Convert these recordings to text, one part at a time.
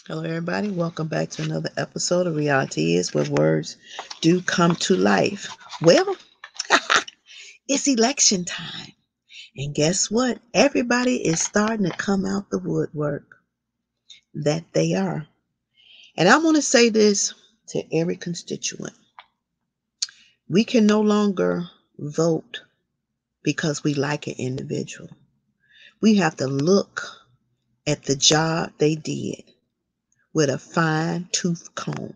Hello, everybody. Welcome back to another episode of Reality Is, where words do come to life. Well, it's election time. And guess what? Everybody is starting to come out the woodwork that they are. And I want to say this to every constituent. We can no longer vote because we like an individual. We have to look at the job they did with a fine tooth comb.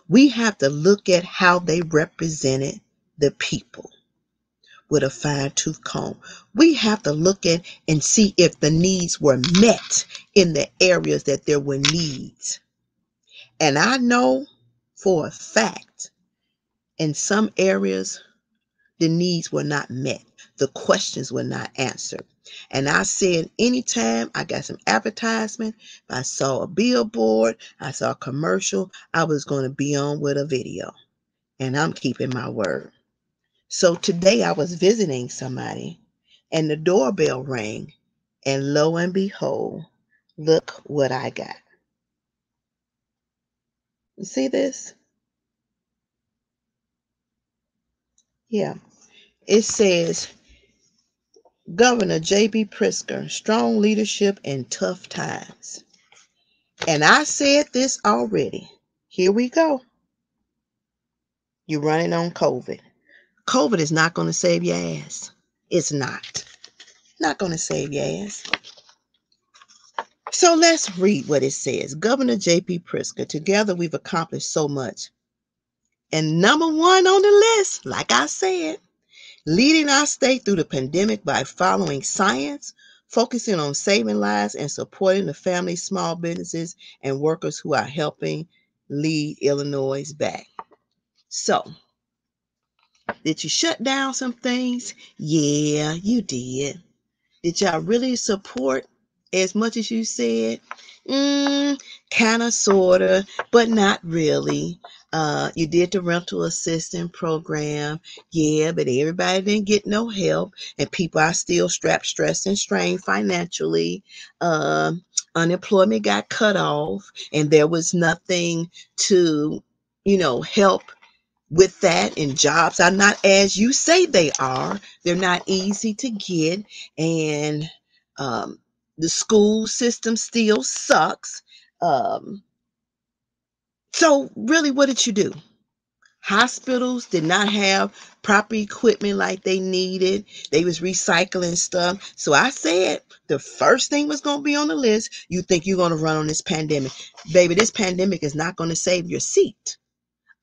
We have to look at how they represented the people with a fine tooth comb. We have to look at and see if the needs were met in the areas that there were needs. And I know for a fact in some areas the needs were not met. The questions were not answered. And I said, anytime I got some advertisement, I saw a billboard, I saw a commercial, I was going to be on with a video. And I'm keeping my word. So today I was visiting somebody and the doorbell rang, and lo and behold, look what I got. You see this? Yeah. It says Governor J.B. Pritzker, strong leadership in tough times. And I said this already. Here we go. You're running on COVID. COVID is not going to save your ass. It's not. Not going to save your ass. So let's read what it says. Governor J.B. Pritzker, together we've accomplished so much. And number one on the list, like I said, leading our state through the pandemic by following science, focusing on saving lives and supporting the families, small businesses, and workers who are helping lead Illinois back. So, did you shut down some things? Yeah, you did. Did y'all really support as much as you said? Kind of, sort of, but not really. You did the rental assistance program. Yeah, but everybody didn't get no help. And people are still strapped, stressed, and strained financially. Unemployment got cut off, and there was nothing to, help with that. And jobs are not as you say they are. They're not easy to get. And the school system still sucks. So really, what did you do? Hospitals did not have proper equipment like they needed. They was recycling stuff. So I said the first thing was going to be on the list. You think you're going to run on this pandemic. Baby, this pandemic is not going to save your seat.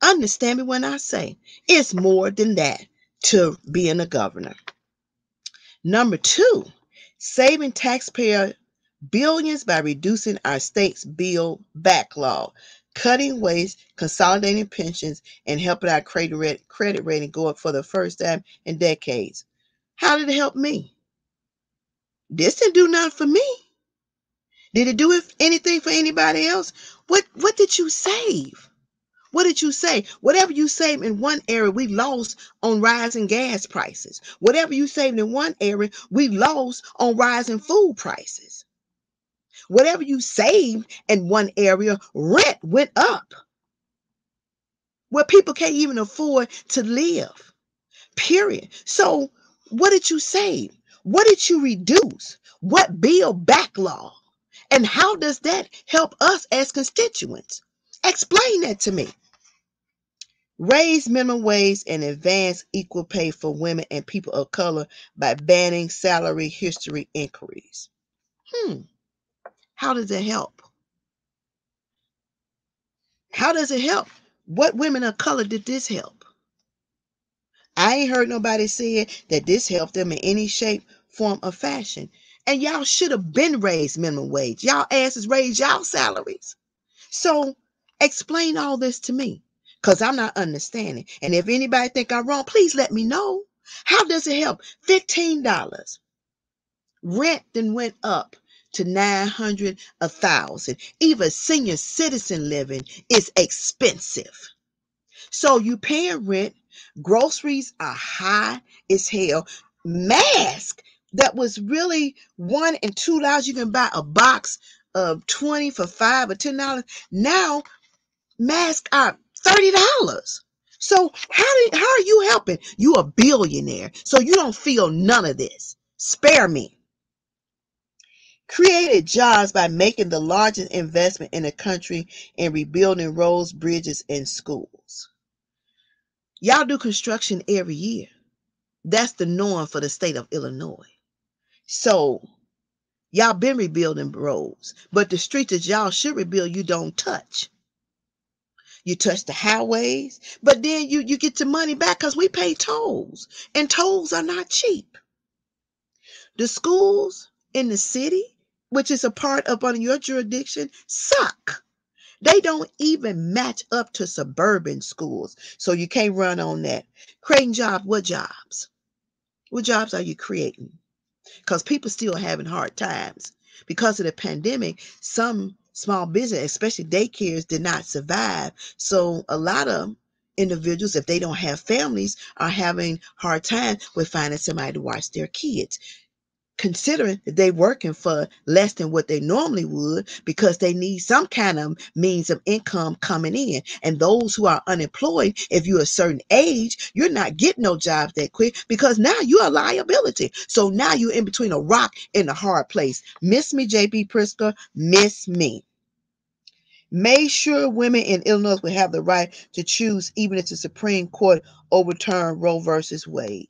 Understand me when I say it's more than that to being a governor. Number two, saving taxpayer billions by reducing our state's bill backlog, cutting waste, consolidating pensions, and helping our credit rating go up for the first time in decades. How did it help me? This didn't do nothing for me. Did it do anything for anybody else? What did you save? What did you say? Whatever you saved in one area, we lost on rising gas prices. Whatever you saved in one area, we lost on rising food prices. Whatever you saved in one area, rent went up where people can't even afford to live. Period. So what did you save? What did you reduce? What bill backlog? And how does that help us as constituents? Explain that to me. Raise minimum wage and advance equal pay for women and people of color by banning salary history inquiries. How does it help? How does it help? What women of color did this help? I ain't heard nobody say that this helped them in any shape, form, or fashion. And y'all should have been raised minimum wage. Y'all asses raised y'all salaries. So explain all this to me, because I'm not understanding. And if anybody think I'm wrong, please let me know. How does it help? $15. Rent then went up to $900, $1,000. Even senior citizen living is expensive. So you paying rent, groceries are high as hell. Mask that was really $1 and $2. You can buy a box of 20 for $5 or $10. Now masks are $30. So how are you helping? You a billionaire, so you don't feel none of this. Spare me. Created jobs by making the largest investment in the country in rebuilding roads, bridges, and schools. Y'all do construction every year. That's the norm for the state of Illinois. So y'all been rebuilding roads, but the streets that y'all should rebuild, you don't touch. You touch the highways, but then you get the money back because we pay tolls, and tolls are not cheap. The schools in the city, which is a part up under your jurisdiction, suck. They don't even match up to suburban schools, so you can't run on that. Creating jobs, what jobs? What jobs are you creating? Because people still having hard times. Because of the pandemic, some small business, especially daycares, did not survive. So a lot of individuals, if they don't have families, are having hard times with finding somebody to watch their kids, considering that they're working for less than what they normally would because they need some kind of means of income coming in. And those who are unemployed, if you're a certain age, you're not getting no jobs that quick because now you're a liability. So now you're in between a rock and a hard place. Miss me, JB Pritzker, miss me. Made sure women in Illinois would have the right to choose even if the Supreme Court overturned Roe versus Wade.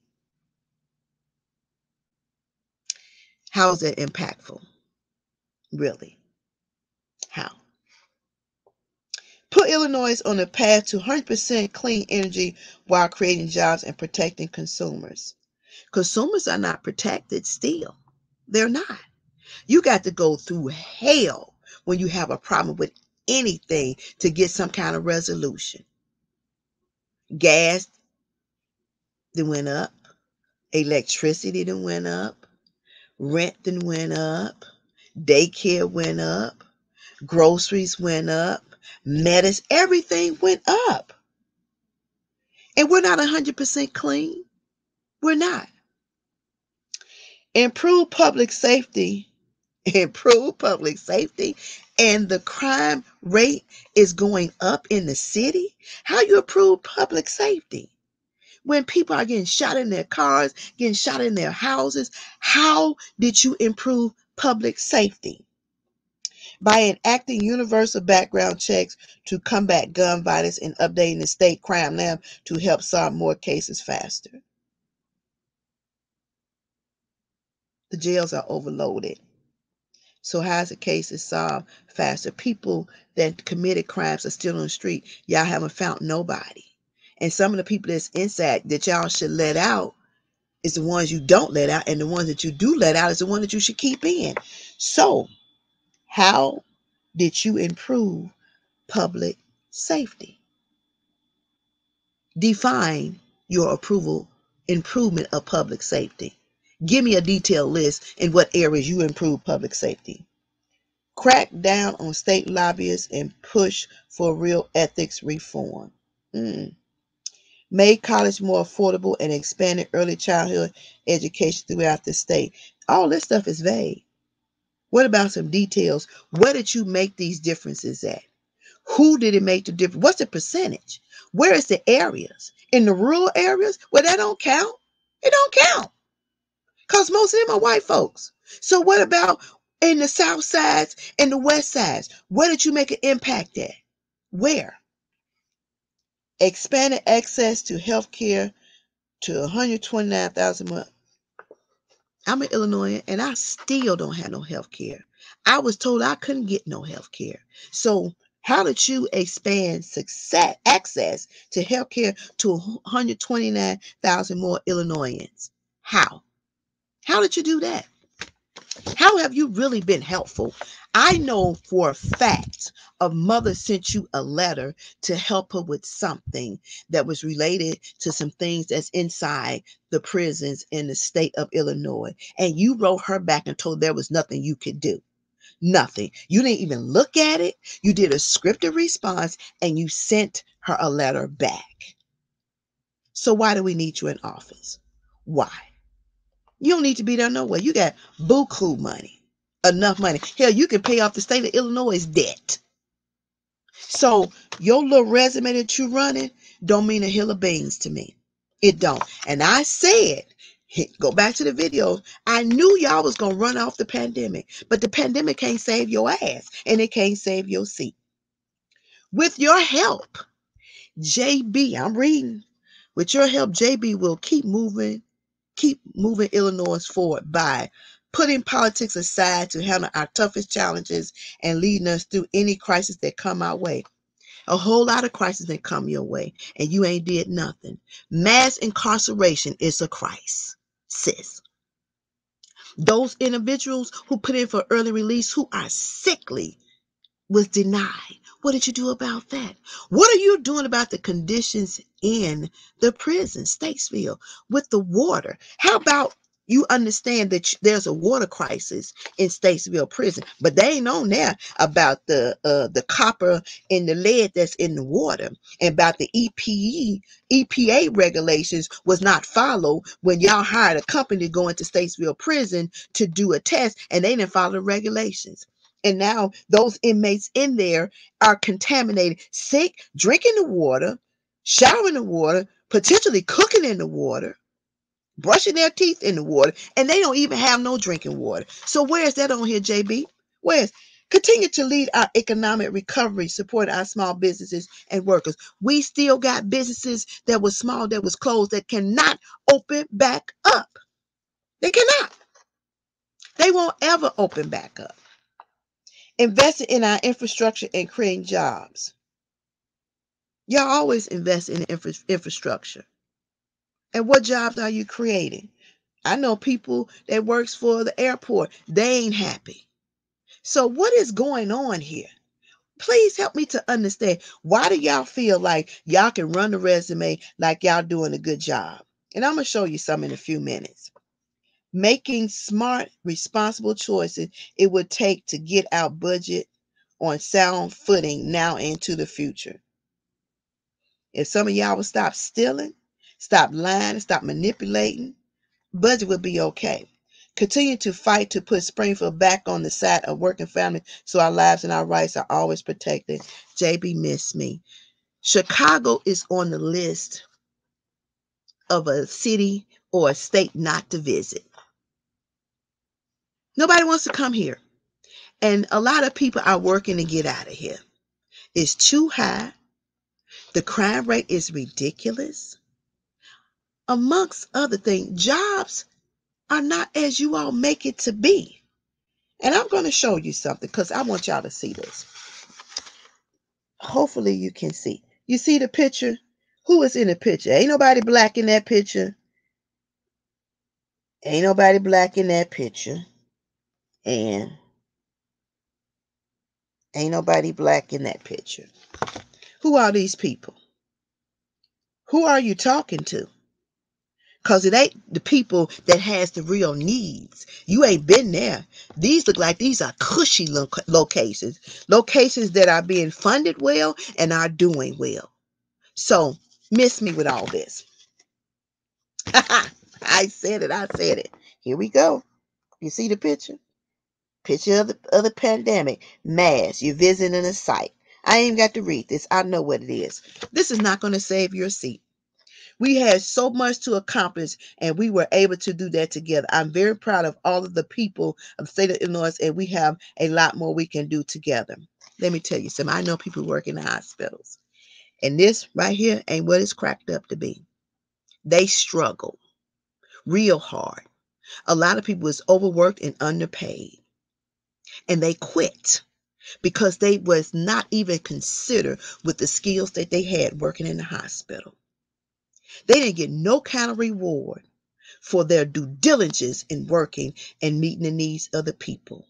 How is that impactful? Really? How? Put Illinois on a path to 100% clean energy while creating jobs and protecting consumers. Consumers are not protected still. They're not. You got to go through hell when you have a problem with anything to get some kind of resolution. Gas then went up. Electricity then went up. Rent then went up. Daycare went up. Groceries went up. Medicine, everything went up. And we're not 100% clean. We're not. Improve public safety. Improve public safety. And the crime rate is going up in the city. How you improve public safety? When people are getting shot in their cars, getting shot in their houses, how did you improve public safety? By enacting universal background checks to combat gun violence and updating the state crime lab to help solve more cases faster. The jails are overloaded. So how's the cases solved faster? People that committed crimes are still on the street. Y'all haven't found nobody. And some of the people that's inside that y'all should let out is the ones you don't let out. And the ones that you do let out is the one that you should keep in. So how did you improve public safety? Define your improvement of public safety. Give me a detailed list in what areas you improve public safety. Crack down on state lobbyists and push for real ethics reform. Made college more affordable and expanded early childhood education throughout the state. All this stuff is vague. What about some details? Where did you make these differences at? Who did it make the difference? What's the percentage? Where is the areas? In the rural areas where that don't count? It don't count. Because most of them are white folks. So what about in the south sides and the west sides? Where did you make an impact at? Where? Expanded access to health care to 129,000 months. I'm an Illinoisan and I still don't have no health care. I was told I couldn't get no health care. So how did you expand access to health care to 129,000 more Illinoisans? How? How did you do that? How have you really been helpful? I know for a fact a mother sent you a letter to help her with something that was related to some things that's inside the prisons in the state of Illinois. And you wrote her back and told there was nothing you could do. Nothing. You didn't even look at it. You did a scripted response and you sent her a letter back. So why do we need you in office? Why? You don't need to be there no way. You got buku money. enough money. Hell, you can pay off the state of Illinois' debt. So your little resume that you running don't mean a hill of beans to me. It don't. And I said, go back to the video. I knew y'all was going to run off the pandemic, but the pandemic can't save your ass and it can't save your seat. With your help, JB, I'm reading. With your help, JB will keep moving Illinois forward by putting politics aside to handle our toughest challenges and leading us through any crisis that come our way. A whole lot of crises that come your way, and you ain't did nothing. Mass incarceration is a crisis, sis. Those individuals who put in for early release who are sickly was denied. What did you do about that? What are you doing about the conditions in the prison, Statesville, with the water? How about you understand that there's a water crisis in Statesville prison, but they ain't on there about the copper and the lead that's in the water, and about the EPA regulations was not followed when y'all hired a company to go into Statesville prison to do a test, and they didn't follow the regulations. And now those inmates in there are contaminated, sick, drinking the water, showering the water, potentially cooking in the water, brushing their teeth in the water, and they don't even have no drinking water. So where's that on here, JB? Where's continue to lead our economic recovery, support our small businesses and workers. We still got businesses that was small, that was closed, that cannot open back up. They cannot. They won't ever open back up. Investing in our infrastructure and creating jobs. Y'all always invest in infrastructure. And what jobs are you creating? I know people that works for the airport. They ain't happy. So what is going on here? Please help me to understand. Why do y'all feel like y'all can run the resume like y'all doing a good job? And I'm going to show you some in a few minutes. Making smart, responsible choices it would take to get our budget on sound footing now into the future. If some of y'all would stop stealing, stop lying, stop manipulating, budget would be okay. Continue to fight to put Springfield back on the side of working families so our lives and our rights are always protected. JB missed me. Chicago is on the list of a city or a state not to visit. Nobody wants to come here. And a lot of people are working to get out of here. It's too high. The crime rate is ridiculous. Amongst other things, jobs are not as you all make it to be. And I'm going to show you something because I want y'all to see this. Hopefully you can see. You see the picture? Who is in the picture? Ain't nobody black in that picture. Ain't nobody black in that picture. And ain't nobody black in that picture. Who are these people? Who are you talking to? Because it ain't the people that has the real needs. You ain't been there. These look like these are cushy locations. Locations that are being funded well and are doing well. So, miss me with all this. I said it. Here we go. You see the picture? Picture of the pandemic. Mass. You're visiting a site. I ain't got to read this. I know what it is. This is not going to save your seat. We had so much to accomplish, and we were able to do that together. I'm very proud of all of the people of the state of Illinois, and we have a lot more we can do together. Let me tell you something. I know people work in the hospitals, and this right here ain't what it's cracked up to be. They struggle real hard. A lot of people is overworked and underpaid, and they quit because they was not even considered with the skills that they had working in the hospital. They didn't get no kind of reward for their due diligence in working and meeting the needs of the people.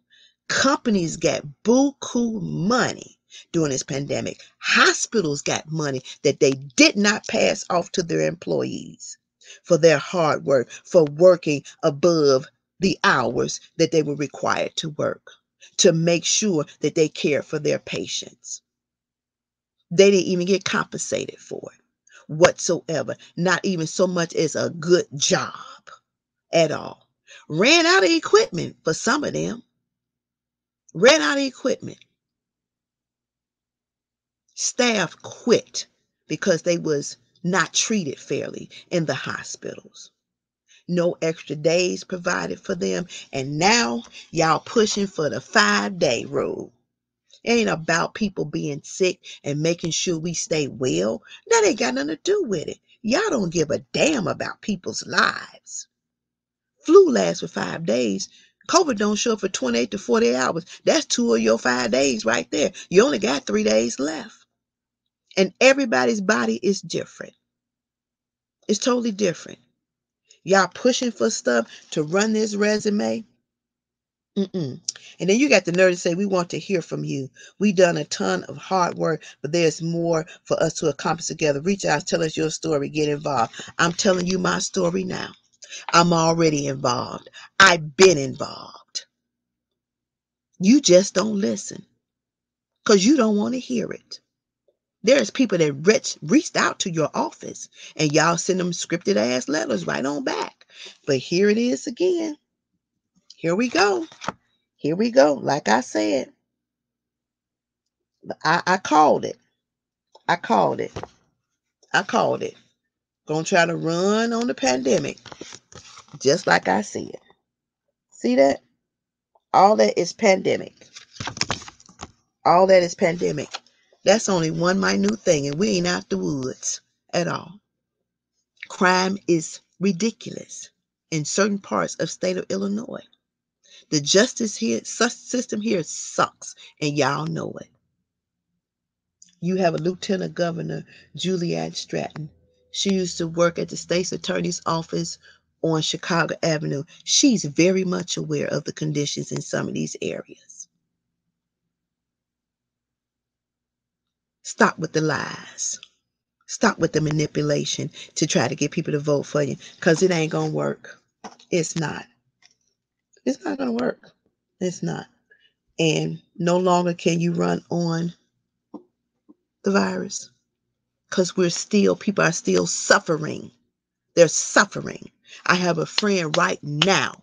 Companies got buku money during this pandemic. Hospitals got money that they did not pass off to their employees for their hard work, for working above the hours that they were required to work, to make sure that they cared for their patients. They didn't even get compensated for it whatsoever, not even so much as a good job at all. Ran out of equipment for some of them. ran out of equipment. Staff quit because they was not treated fairly in the hospitals. No extra days provided for them. And now y'all pushing for the 5-day rule. It ain't about people being sick and making sure we stay well. That ain't got nothing to do with it. Y'all don't give a damn about people's lives. Flu lasts for 5 days. COVID don't show up for 28 to 48 hours. That's 2 of your 5 days right there. You only got 3 days left. And everybody's body is different. It's totally different. Y'all pushing for stuff to run this resume. And then you got the nerve to say, we want to hear from you. We done a ton of hard work, but there's more for us to accomplish together. Reach out, tell us your story, get involved. I'm telling you my story now. I'm already involved. I've been involved. You just don't listen because you don't want to hear it. There's people that reached out to your office and y'all send them scripted ass letters right on back. But here it is again. Here we go. Here we go. Like I said, I called it. I called it. I called it. Gonna try to run on the pandemic, just like I said. See that? All that is pandemic. All that is pandemic. That's only one minute thing, and we ain't out the woods at all. Crime is ridiculous in certain parts of state of Illinois. The justice system here sucks, and y'all know it. You have a Lieutenant Governor, Juliette Stratton. She used to work at the state's attorney's office on Chicago Avenue. She's very much aware of the conditions in some of these areas. Stop with the lies. Stop with the manipulation to try to get people to vote for you, because it ain't going to work. It's not. It's not going to work. It's not. And no longer can you run on the virus, because people are still suffering. They're suffering. I have a friend right now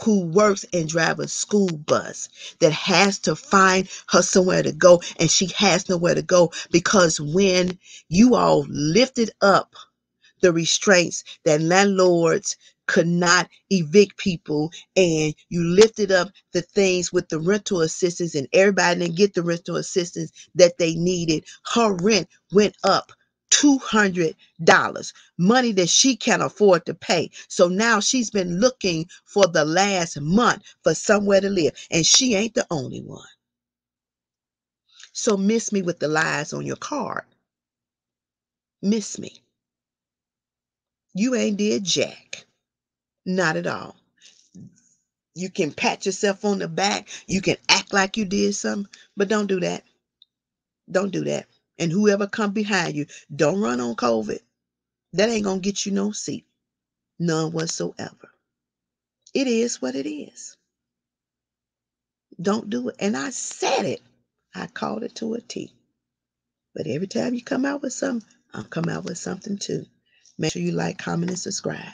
who works and drives a school bus that has to find her somewhere to go, and she has nowhere to go because when you all lifted up the restraints that landlords could not evict people, and you lifted up the things with the rental assistance, and everybody didn't get the rental assistance that they needed, her rent went up $200, money that she can't afford to pay. So now she's been looking for the last month for somewhere to live, and she ain't the only one. So miss me with the lies on your card. Miss me. You ain't did jack. Not at all. You can pat yourself on the back. You can act like you did something, but don't do that. Don't do that. And whoever come behind you, don't run on COVID. That ain't going to get you no seat. None whatsoever. It is what it is. Don't do it. And I said it. I called it to a T. But every time you come out with something, I'll come out with something too. Make sure you like, comment, and subscribe.